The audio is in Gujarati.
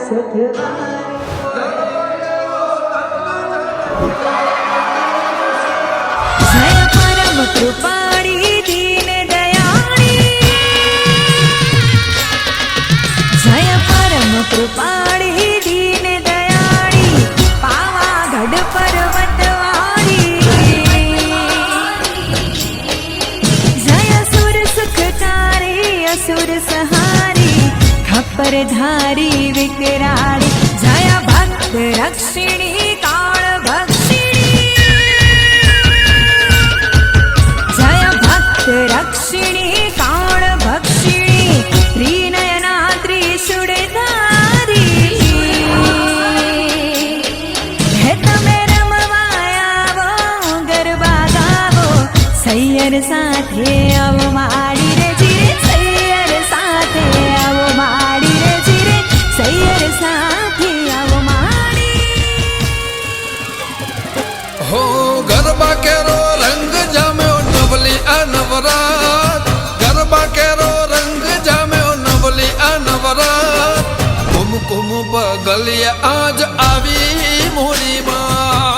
જય પરમ કૃપાળી દીન દયાળી, જય પરમ કૃપાળી દીન દયાળી, પાવાગઢ પર્વતવાળી, જય સુર સુખકારી અસુર સહારી, ખપ્પર ધારી વિકરાળી, જય ભક્ત રક્ષિણી કાળ રક્ષિણી કાળ ભક્ષિણી, ત્રિનયના ત્રિશુળધારી, હે તમે રમવા આવો ગરબા ગાવો, સૈયર સાથે આવો માડી રે જીરે, સૈયર સાથે આવો માડી રે જીરે, સૈયર સાથે આવો માડી. હો ગરબા કેરો રંગ જામ્યો નવલી આ નવરાત, ગરબા કેરો રંગ જામ્યો નવલી આ નવરાત, કુમકુમ બગલિયા આજ આવી મોરી માં.